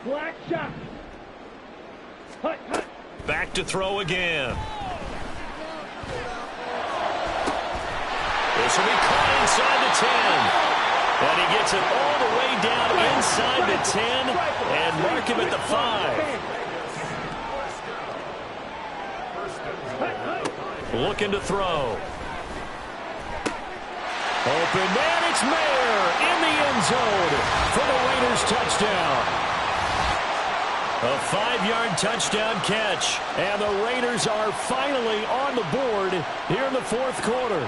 Speaker 2: Black shot. Hut, hut.
Speaker 1: Back to throw again. This will be caught inside the 10. And he gets it all the way down inside the 10 and mark him at the 5. Looking to throw. Open man, it's Mayer in the end zone for the Raiders touchdown. A 5-yard touchdown catch, and the Raiders are finally on the board here in the fourth quarter.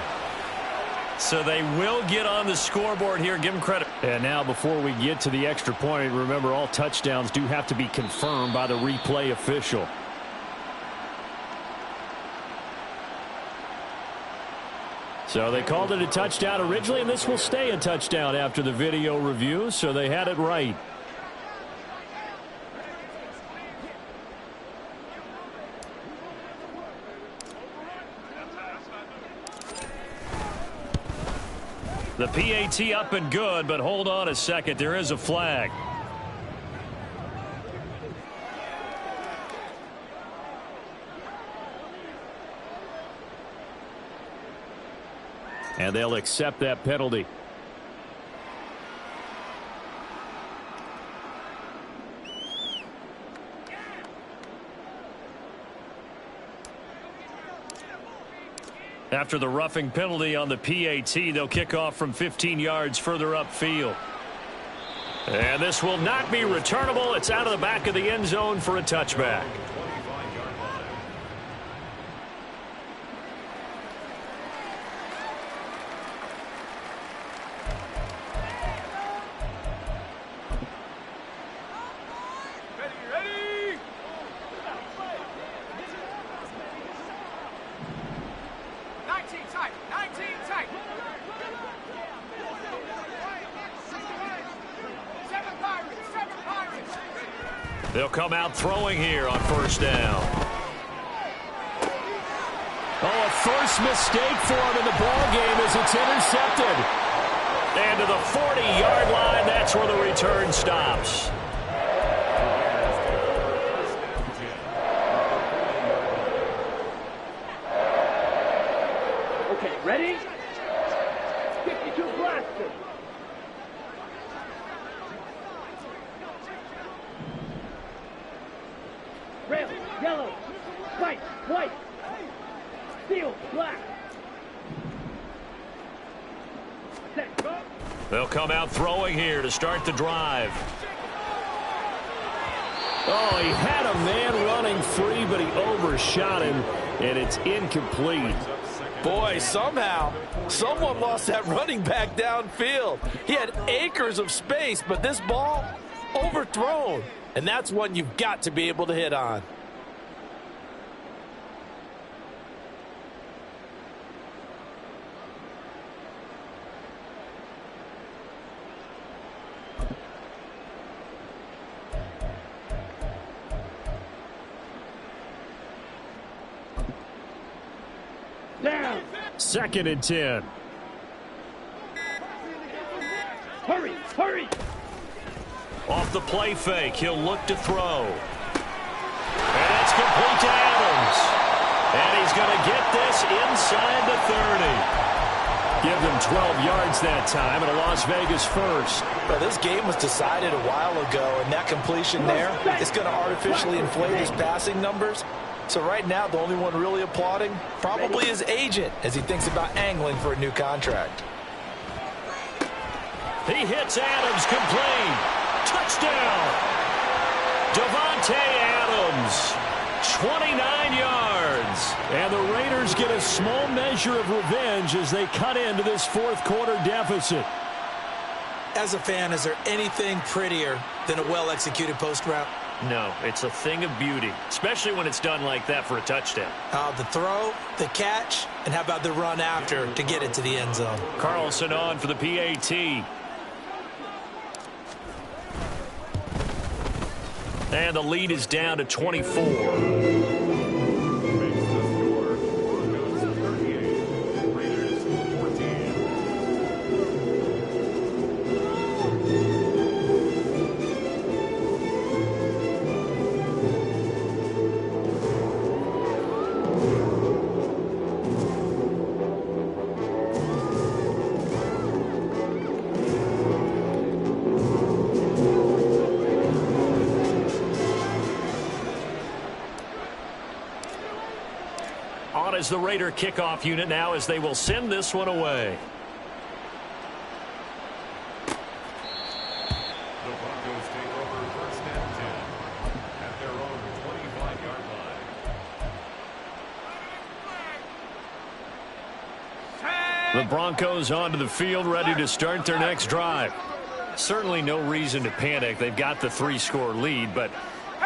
Speaker 1: So they will get on the scoreboard here. Give them credit.
Speaker 5: And now before we get to the extra point, remember all touchdowns do have to be confirmed by the replay official. So they called it a touchdown originally, and this will stay a touchdown after the video review, so they had it right. The PAT up and good, but hold on a second. There is a flag. And they'll accept that penalty. After the roughing penalty on the PAT, they'll kick off from 15 yards further upfield. And this will not be returnable. It's out of the back of the end zone for a touchback. They'll come out throwing here on first down. Oh, a first mistake for him in the ball game as it's intercepted. And to the 40-yard line, that's where the return stops.
Speaker 2: Okay, ready? 52 blaster. Red, yellow, white, white, steel, black. Set, go.
Speaker 1: They'll come out throwing here to start the drive.
Speaker 5: Oh, he had a man running free, but he overshot him, and it's incomplete.
Speaker 3: Boy, somehow, someone lost that running back downfield. He had acres of space, but this ball overthrown. And that's one you've got to be able to hit on.
Speaker 2: Down.
Speaker 5: 2nd and 10.
Speaker 2: Hurry, hurry.
Speaker 1: Off the play fake, he'll look to throw. And it's complete to Adams. And he's going to get this inside the 30. Give them 12 yards that time, and a Las Vegas first.
Speaker 3: Well, this game was decided a while ago, and that completion there is going to artificially inflate his passing numbers. So right now, the only one really applauding probably his agent as he thinks about angling for a new contract.
Speaker 1: He hits Adams complete. Touchdown. Davante Adams, 29 yards. And the Raiders get a small measure of revenge as they cut into this fourth quarter deficit.
Speaker 3: As a fan, is there anything prettier than a well-executed post route?
Speaker 1: No, it's a thing of beauty, especially when it's done like that for a touchdown.
Speaker 3: The throw, the catch, and how about the run after to get it to the end zone?
Speaker 1: Carlson on for the PAT. And the lead is down to 24. Is the Raider kickoff unit now as they will send this one away.
Speaker 4: The Broncos take over first and 10 at their own 25-yard line.
Speaker 1: The Broncos onto the field, ready to start their next drive. Certainly no reason to panic. They've got the 3-score lead, but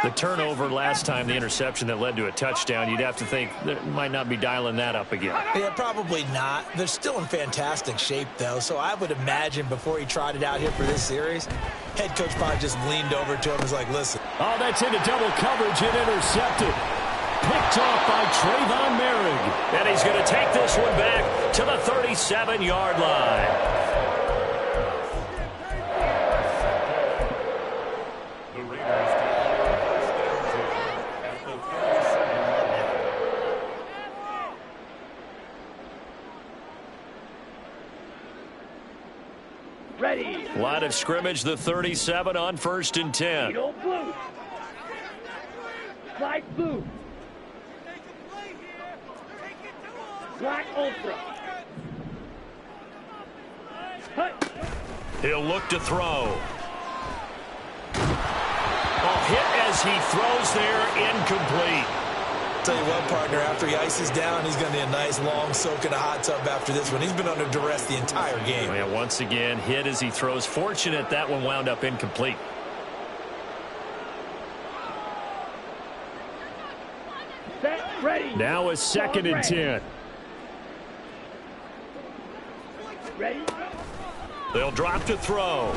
Speaker 1: the turnover last time, the interception that led to a touchdown, you'd have to think they might not be dialing that up again.
Speaker 3: Yeah, probably not. They're still in fantastic shape, though, so I would imagine before he tried it out here for this series, head coach probably just leaned over to him and was like, listen.
Speaker 5: Oh, that's into double coverage and intercepted. Picked off by Trayvon Merrick.
Speaker 1: And he's going to take this one back to the 37-yard line.
Speaker 2: Ready.
Speaker 1: Line of scrimmage, the 37 on 1st and 10.
Speaker 2: Blue. Slide blue. Black ultra. Hut.
Speaker 1: He'll look to throw. Hit as he throws there, incomplete.
Speaker 3: Tell you what, partner, after he ices down, he's going to need a nice long soak in a hot tub after this one. He's been under duress the entire game.
Speaker 1: Yeah, once again, hit as he throws. Fortunate that one wound up incomplete.
Speaker 2: Set, ready.
Speaker 5: Now a 2nd and 10.
Speaker 2: Ready.
Speaker 1: They'll drop to throw.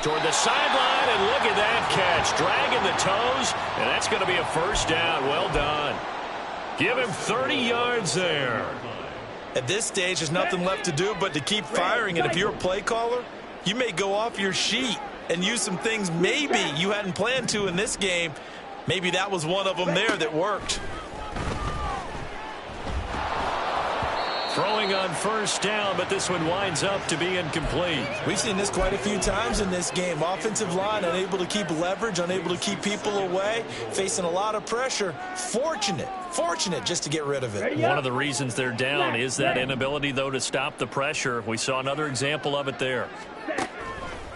Speaker 1: Toward the sideline, and look at that catch. Dragging the toes, and that's going to be a first down. Well done. Give him 30 yards there.
Speaker 3: At this stage, there's nothing left to do but to keep firing, and if you're a play caller, you may go off your sheet and use some things maybe you hadn't planned to in this game. Maybe that was one of them there that worked.
Speaker 1: Throwing on first down, but this one winds up to be incomplete.
Speaker 3: We've seen this quite a few times in this game. Offensive line unable to keep leverage, unable to keep people away, facing a lot of pressure. Fortunate just to get rid of it.
Speaker 1: One of the reasons they're down is that inability, though, to stop the pressure. We saw another example of it there.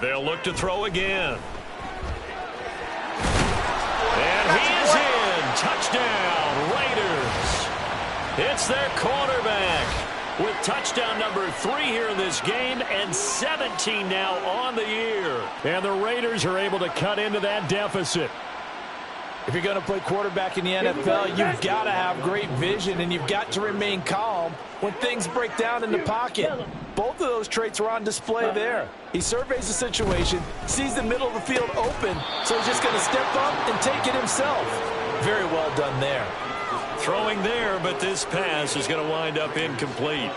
Speaker 1: They'll look to throw again. And he is in. Touchdown, Raiders. It's their quarterback with touchdown number 3 here in this game, and 17 now on the year.
Speaker 5: And the Raiders are able to cut into that deficit.
Speaker 3: If you're going to play quarterback in the NFL, you've got to have great vision, and you've got to remain calm when things break down in the pocket. Both of those traits were on display there. He surveys the situation, sees the middle of the field open, so he's just going to step up and take it himself. Very well done there.
Speaker 1: Throwing there, but this pass is going to wind up incomplete.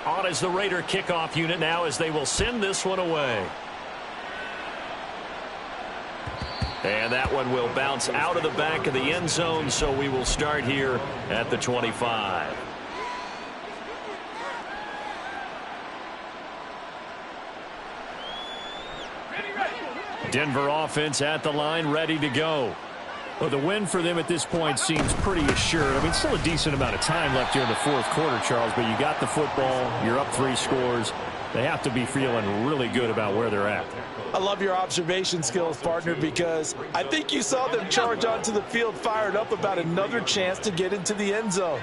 Speaker 1: On as the Raider kickoff unit now as they will send this one away. And that one will bounce out of the back of the end zone, so we will start here at the 25. Denver offense at the line, ready to go. Well, the win for them at this point seems pretty assured. I mean, still a decent amount of time left here in the fourth quarter, Charles, but you got the football, you're up 3 scores. They have to be feeling really good about where they're at.
Speaker 3: I love your observation skills, partner, because I think you saw them charge onto the field fired up about another chance to get into the end zone.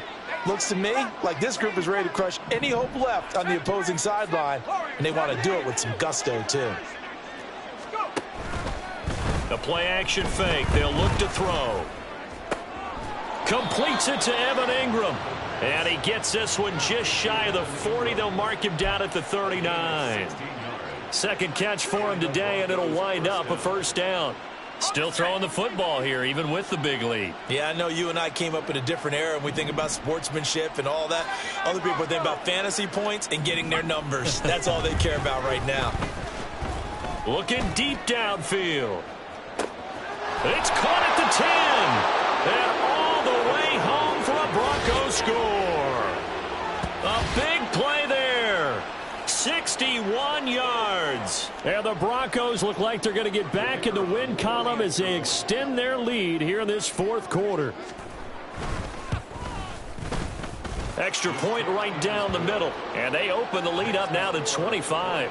Speaker 3: Looks to me like this group is ready to crush any hope left on the opposing sideline, and they want to do it with some gusto, too.
Speaker 1: The play-action fake. They'll look to throw. Completes it to Evan Ingram. And he gets this one just shy of the 40. They'll mark him down at the 39. Second catch for him today, and it'll wind up a first down. Still throwing the football here, even with the big lead.
Speaker 3: Yeah, I know you and I came up in a different era, and we think about sportsmanship and all that. Other people think about fantasy points and getting their numbers. That's all they care about right now.
Speaker 1: Looking deep downfield. It's caught at the 10. And all the way home for a Broncos score. A big play there. 61 yards. And the Broncos look like they're going to get back in the win column as they extend their lead here in this fourth quarter. Extra point right down the middle. And they open the lead up now to 25.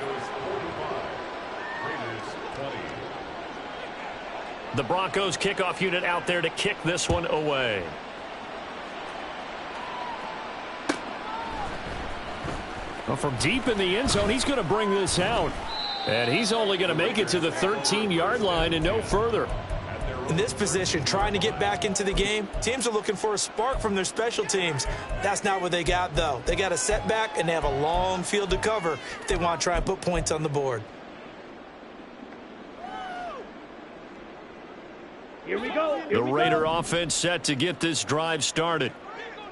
Speaker 1: The Broncos kickoff unit out there to kick this one away. Well, from deep in the end zone, he's going to bring this out. And he's only going to make it to the 13-yard line and no further.
Speaker 3: In this position, trying to get back into the game, teams are looking for a spark from their special teams. That's not what they got, though. They got a setback, and they have a long field to cover if they want to try and put points on the board.
Speaker 2: Here we go.
Speaker 1: The Raider offense set to get this drive started.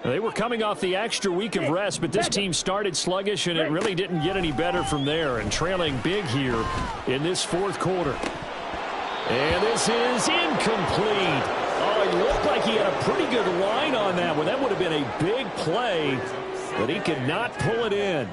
Speaker 1: They were coming off the extra week of rest, but this team started sluggish, and it really didn't get any better from there, and trailing big here in this fourth quarter. And this is incomplete. Oh, he looked like he had a pretty good line on that one. That would have been a big play, but he could not pull it in.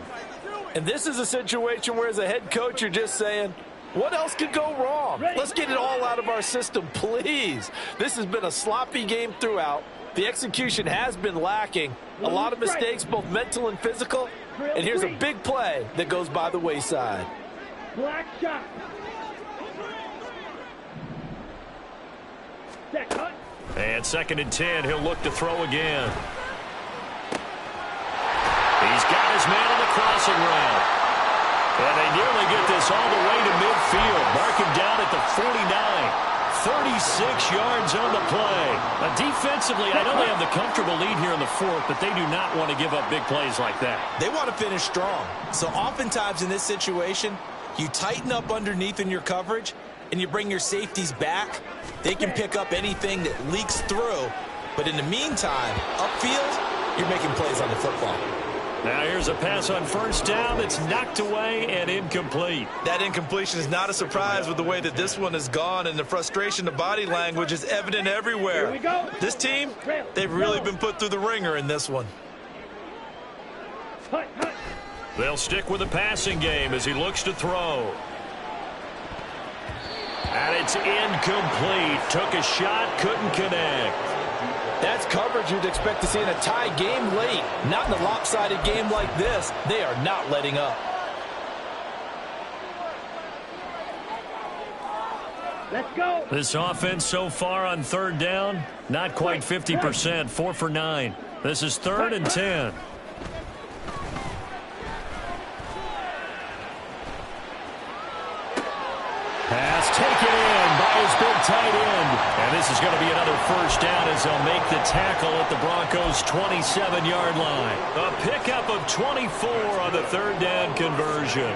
Speaker 3: And this is a situation where, as a head coach, you're just saying, what else could go wrong? Let's get it all out of our system, please. This has been a sloppy game throughout. The execution has been lacking. A lot of mistakes, both mental and physical. And here's a big play that goes by the wayside.
Speaker 2: Black shot.
Speaker 1: And 2nd and 10, he'll look to throw again. He's got his man on the crossing route. And they nearly get this all the way to midfield. Mark him down at the 49. 36 yards on the play. Defensively, I know they have the comfortable lead here in the fourth, but they do not want to give up big plays like that.
Speaker 3: They want to finish strong. So oftentimes in this situation, you tighten up underneath in your coverage, and you bring your safeties back. They can pick up anything that leaks through. But in the meantime, upfield, you're making plays on the football.
Speaker 1: Now here's a pass on first down that's knocked away and incomplete.
Speaker 3: That incompletion is not a surprise with the way that this one has gone, and the frustration, the body language is evident everywhere.
Speaker 2: Here we go.
Speaker 3: This team, they've really been put through the ringer in this one.
Speaker 1: They'll stick with the passing game as he looks to throw. And it's incomplete. Took a shot, couldn't connect.
Speaker 3: That's coverage you'd expect to see in a tie game late. Not in a lopsided game like this. They are not letting up.
Speaker 2: Let's go.
Speaker 1: This offense so far on third down, not quite 50%, 4 for 9. This is 3rd and 10. Pass taken in by his big tight end. And this is going to be another first down as they'll make the tackle at the Broncos' 27-yard line. A pickup of 24 on the 3rd down conversion.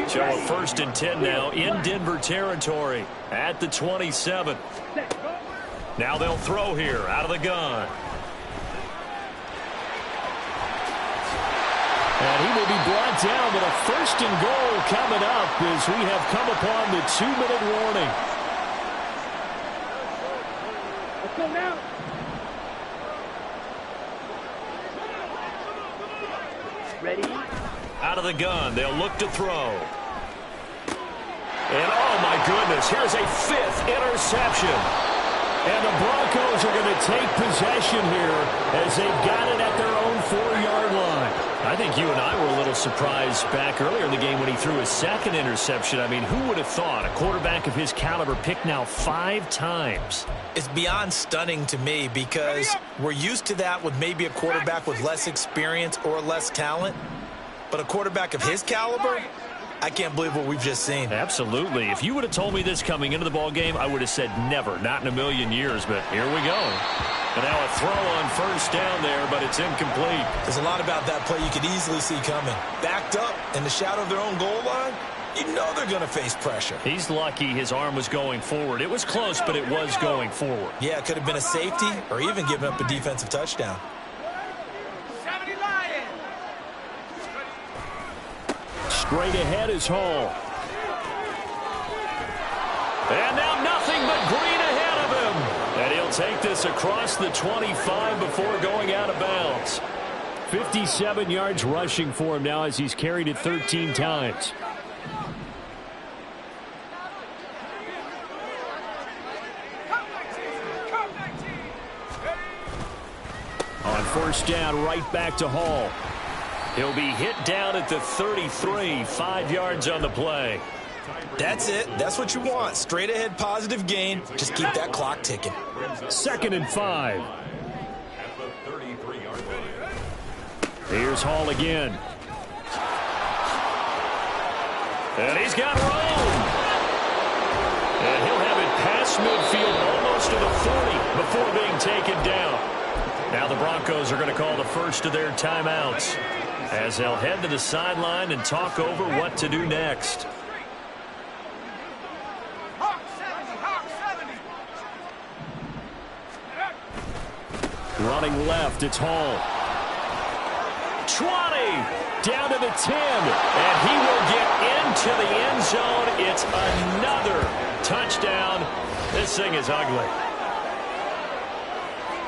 Speaker 1: So a 1st and 10 now in Denver territory at the 27. Now they'll throw here out of the gun.
Speaker 5: And he will be brought down with a first and goal coming up as we have come upon the 2-minute warning.
Speaker 2: Let's go now. Ready?
Speaker 1: Out of the gun, they'll look to throw. And oh my goodness, here's a 5th interception. And the Broncos are going to take possession here as they've got it at their own 4-yard line. I think you and I were a little surprised back earlier in the game when he threw his 2nd interception. I mean, who would have thought a quarterback of his caliber picked now 5 times?
Speaker 3: It's beyond stunning to me because we're used to that with maybe a quarterback with less experience or less talent. But a quarterback of his caliber, I can't believe what we've just seen.
Speaker 1: Absolutely. If you would have told me this coming into the ball game, I would have said never, not in a million years. But here we go. And now a throw on first down there, but it's incomplete.
Speaker 3: There's a lot about that play you could easily see coming. Backed up in the shadow of their own goal line, you know they're going to face pressure.
Speaker 1: He's lucky his arm was going forward. It was close, but it was going forward.
Speaker 3: Yeah, it could have been a safety or even given up a defensive touchdown.
Speaker 5: Straight ahead is Hall.
Speaker 1: And now nothing but green ahead of him. And he'll take this across the 25 before going out of bounds.
Speaker 5: 57 yards rushing for him now as he's carried it 13 times. On first down, right back to Hall.
Speaker 1: He'll be hit down at the 33, 5 yards on the play.
Speaker 3: That's it. That's what you want. Straight ahead positive gain. Just keep that clock ticking.
Speaker 5: 2nd and 5.
Speaker 4: At the 33-yard line.
Speaker 5: Here's Hall again.
Speaker 1: And he's got room. And he'll have it past midfield almost to the 40 before being taken down. Now the Broncos are going to call the first of their timeouts as they'll head to the sideline and talk over what to do next.
Speaker 5: Running left, it's Hall.
Speaker 1: 20, down to the 10, and he will get into the end zone. It's another touchdown. This thing is ugly.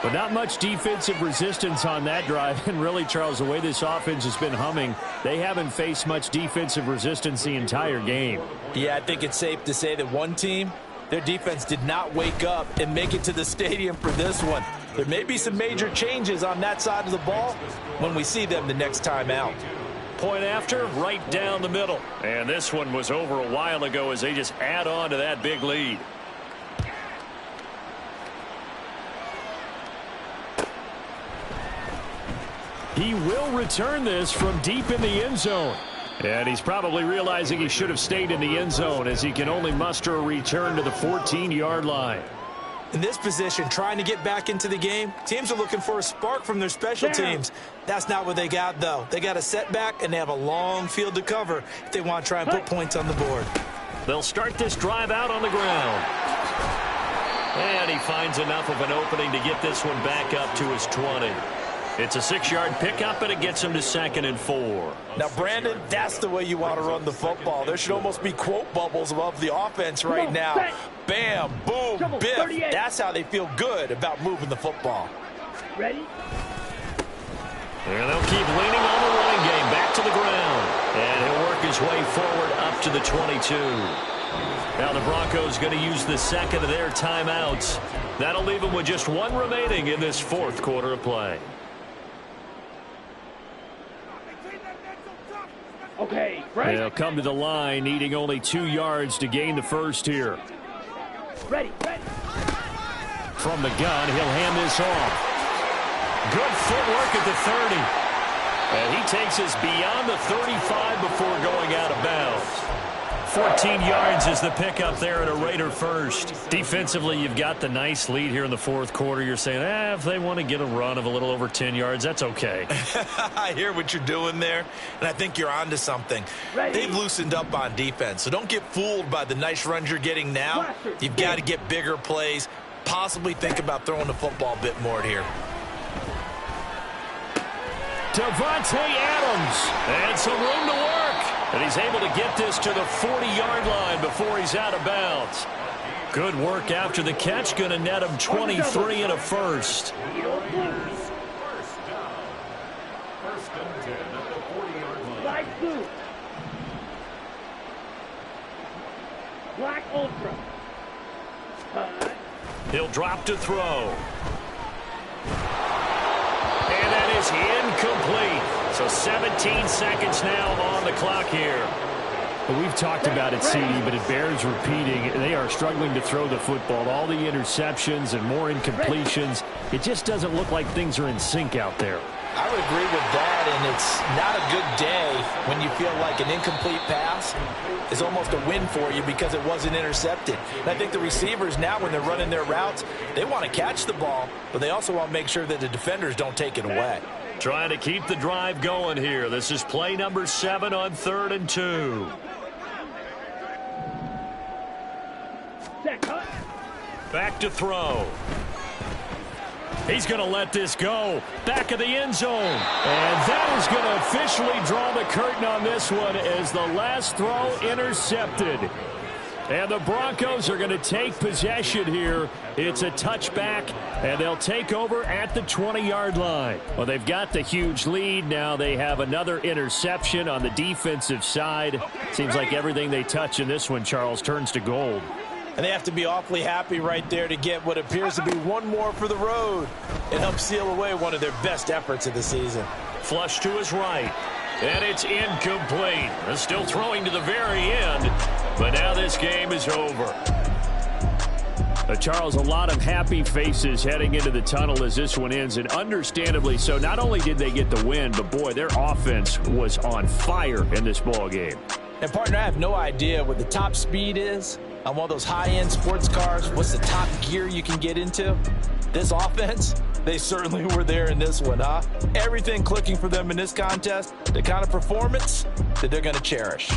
Speaker 5: But not much defensive resistance on that drive. And really, Charles, the way this offense has been humming, they haven't faced much defensive resistance the entire game.
Speaker 3: Yeah, I think it's safe to say that one team, their defense did not wake up and make it to the stadium for this one. There may be some major changes on that side of the ball when we see them the next time out.
Speaker 1: Point after, right down the middle. And this one was over a while ago as they just add on to that big lead.
Speaker 5: He will return this from deep in the end zone. And he's probably realizing he should have stayed in the end zone as he can only muster a return to the 14-yard line.
Speaker 3: In this position, trying to get back into the game, teams are looking for a spark from their special teams. That's not what they got, though. They got a setback, and they have a long field to cover if they want to try and put points on the board.
Speaker 1: They'll start this drive out on the ground. And he finds enough of an opening to get this one back up to his 20. It's a 6-yard pickup, and it gets him to 2nd and 4.
Speaker 3: Now, Brandon, that's the way you want to run the football. There should almost be quote bubbles above the offense right now. Bam, boom, biff. That's how they feel good about moving the football.
Speaker 2: Ready?
Speaker 1: And they'll keep leaning on the running game back to the ground. And he'll work his way forward up to the 22. Now the Broncos going to use the second of their timeouts. That'll leave them with just one remaining in this fourth quarter of play.
Speaker 2: Okay, right.
Speaker 5: They'll come to the line, needing only 2 yards to gain the first here.
Speaker 2: Ready, ready.
Speaker 5: From the gun, he'll hand this off.
Speaker 1: Good footwork at the 30. And he takes us beyond the 35 before going out of bounds. 14 yards is the pickup there at a Raider first. Defensively, you've got the nice lead here in the fourth quarter. You're saying, if they want to get a run of a little over 10 yards, that's okay.
Speaker 3: I hear what you're doing there, and I think you're onto something.
Speaker 2: Ready.
Speaker 3: They've loosened up on defense, so don't get fooled by the nice runs you're getting now. You've got to get bigger plays, possibly think about throwing the football a bit more here.
Speaker 5: Devontae Adams.
Speaker 1: And some room to work. And he's able to get this to the 40-yard line before he's out of bounds. Good work after the catch. Going to net him 23 and a first.
Speaker 4: First and 10 at the 40-yard line.
Speaker 2: Black blue. Black ultra.
Speaker 1: He'll drop to throw. And that is incomplete. So 17 seconds now on the clock here.
Speaker 5: Well, we've talked about it, CD, but it bears repeating. They are struggling to throw the football. All the interceptions and more incompletions. It just doesn't look like things are in sync out there.
Speaker 3: I would agree with that, and it's not a good day when you feel like an incomplete pass is almost a win for you because it wasn't intercepted. And I think the receivers now, when they're running their routes, they want to catch the ball, but they also want to make sure that the defenders don't take it away.
Speaker 1: Trying to keep the drive going here. This is play number 7 on 3rd and 2. Back to throw. He's going to let this go. Back of the end zone. And that is going to officially draw the curtain on this one as the last throw intercepted. And the Broncos are going to take possession here. It's a touchback, and they'll take over at the 20-yard line. Well, they've got the huge lead. Now they have another interception on the defensive side. Seems like everything they touch in this one, Charles, turns to gold.
Speaker 3: And they have to be awfully happy right there to get what appears to be one more for the road and help seal away one of their best efforts of the season.
Speaker 1: Flush to his right. And it's incomplete. They're still throwing to the very end, but now this game is over.
Speaker 5: Charles, a lot of happy faces heading into the tunnel as this one ends, and understandably so. Not only did they get the win, but, boy, their offense was on fire in this ball game.
Speaker 3: And, partner, I have no idea what the top speed is on one of those high-end sports cars. What's the top gear you can get into? This offense, they certainly were there in this one, huh? Everything clicking for them in this contest, the kind of performance that they're going to cherish.